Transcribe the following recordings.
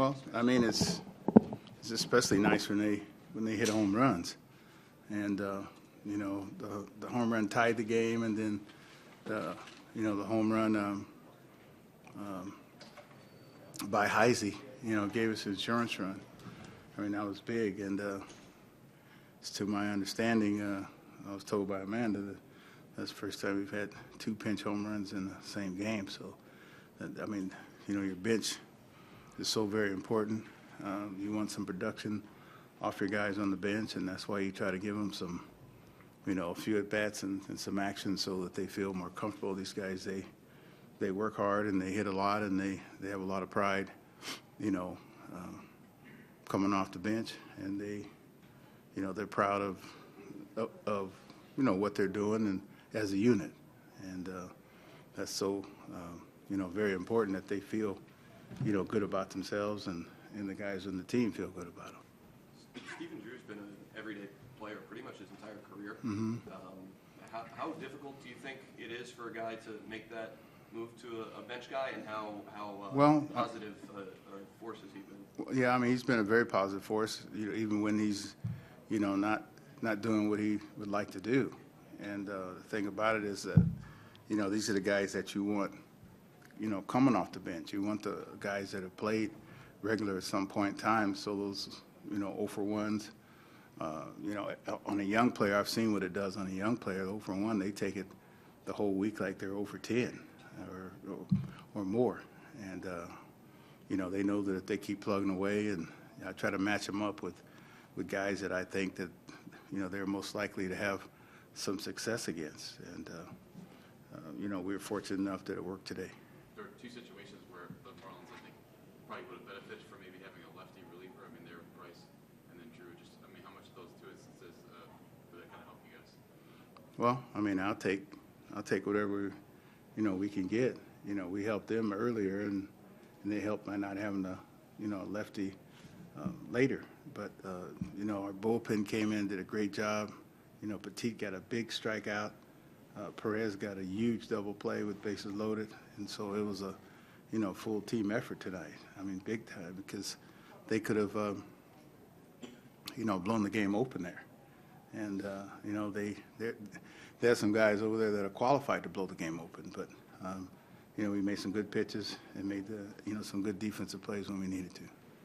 Well, I mean, it's especially nice when they hit home runs, and the home run tied the game, and then the home run by Heisey, gave us an insurance run. I mean, that was big, and to my understanding, I was told by Amanda that that's the first time we've had 2 pinch home runs in the same game. So, I mean, your bench is so very important. You want some production off your guys on the bench, and that's why you try to give them some, a few at-bats and some action so that they feel more comfortable. These guys, they work hard and they hit a lot, and they have a lot of pride, coming off the bench, and they're proud of what they're doing and as a unit, and that's so very important that they feel good about themselves, and the guys on the team feel good about them. Stephen Drew's been an everyday player pretty much his entire career. Mm-hmm. How difficult do you think it is for a guy to make that move to a bench guy, and how positive a force has he been? Yeah, I mean, he's been a very positive force, even when he's not doing what he would like to do. And the thing about it is that, these are the guys that you want, coming off the bench. You want the guys that have played regular at some point in time. So those, 0 for 1s, on a young player, I've seen what it does on a young player. 0 for 1, they take it the whole week like they're 0 for 10 or more. And, they know that if they keep plugging away, and I try to match them up with guys that I think that, they're most likely to have some success against. And, we were fortunate enough that it worked today. There were 2 situations where the Marlins, I think, probably would have benefited from maybe having a lefty reliever. I mean, there were Bryce and then Drew. How much of those 2 instances would that kind of help you guys? Well, I mean, I'll take whatever, we can get. We helped them earlier, and they helped by not having a lefty later. But, our bullpen came in, did a great job. Petit got a big strikeout. Perez got a huge double play with bases loaded. And so it was a, full team effort tonight. I mean, big time, because they could have, blown the game open there. And, there's some guys over there that are qualified to blow the game open. But, we made some good pitches and made some good defensive plays when we needed to.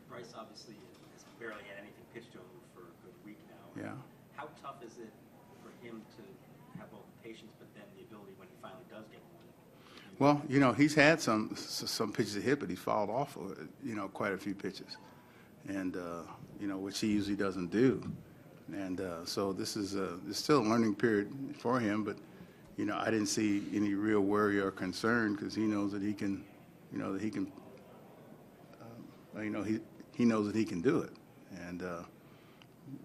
Bryce obviously has barely had anything pitched to him for a good week now. Yeah. How tough is it for him to have both the patience but then the ability when he finally does get one? Well, he's had some pitches to hit, but he's fouled off, quite a few pitches, and which he usually doesn't do. And so this is it's still a learning period for him, but I didn't see any real worry or concern, because he knows that he can, he knows that he can do it,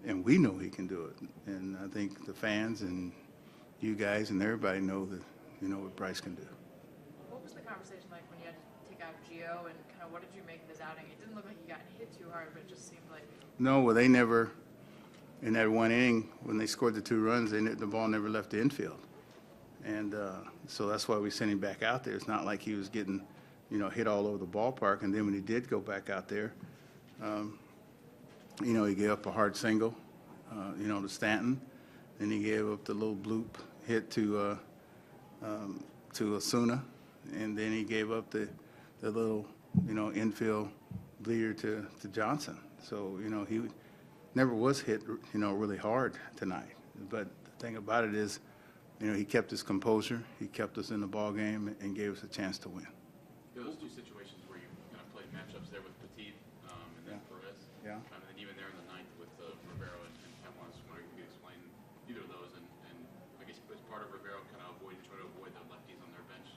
and we know he can do it, and I think the fans and you guys and everybody know that what Bryce can do. What was the conversation like when you had to take out Gio, and kind of what did you make of his outing? It didn't look like he got hit too hard, but it just seemed like. No, well, they never, in that one inning when they scored the 2 runs, the ball never left the infield. And so that's why we sent him back out there. It's not like he was getting, hit all over the ballpark. And then when he did go back out there, he gave up a hard single, to Stanton. Then he gave up the little bloop hit to Osuna. And then he gave up the little, infield bleeder to Johnson. So, he never was hit, really hard tonight. But the thing about it is, he kept his composure. He kept us in the ball game and gave us a chance to win. Those 2 situations where you kind of played matchups there with Petit and then Perez. Yeah. And then even there in the 9th with Rivero and Tampa. I was wondering if you could explain either of those, and I guess as part of Rivero kind of try to avoid the lefties on their bench.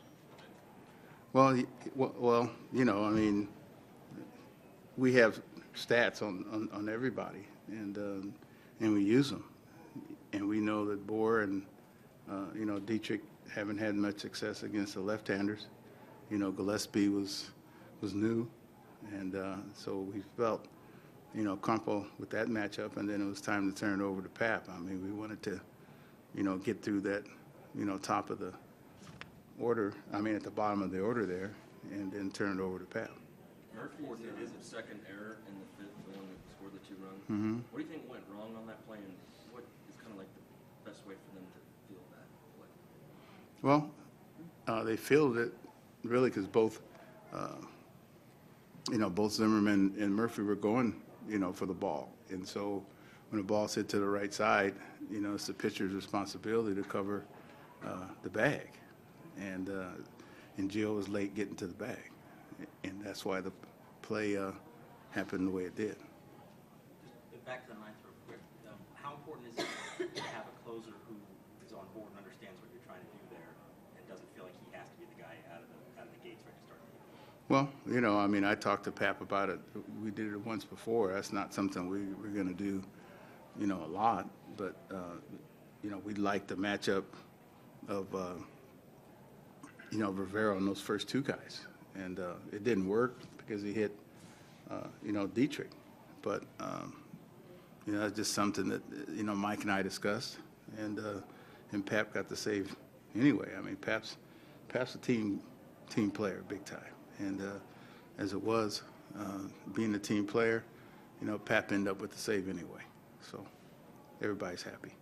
Well, I mean, we have stats on everybody, and we use them, and we know that Bohr and Dietrich haven't had much success against the left-handers. Gillespie was new, and so we felt, comfortable with that matchup, and then it was time to turn it over to Pap. I mean, we wanted to, get through that, top of the order, at the bottom of the order there, and then turn it over to Pap. Murphy is a second error in the fifth, the one that scored the 2 runs. Mm-hmm. What do you think went wrong on that play, and what is kind of like the best way for them to feel that play? Well, they fielded it really because both Zimmerman and Murphy were going, for the ball. And so when the ball's hit to the right side, it's the pitcher's responsibility to cover the bag. And Gio was late getting to the bag. And that's why the play happened the way it did. Just back to the ninth real quick. How important is it to have a closer who is on board and understands what you're trying to do there and doesn't feel like he has to be the guy out of the gates ready to start the game? Well, I talked to Pap about it. We did it once before. That's not something we're going to do, a lot. But, we like the matchup of, Rivera and those first 2 guys. And it didn't work because he hit, Dietrich. But, that's just something that, Mike and I discussed. And Pap got the save anyway. I mean, Pap's a team player, big time. And as it was, being a team player, Pap ended up with the save anyway. So everybody's happy.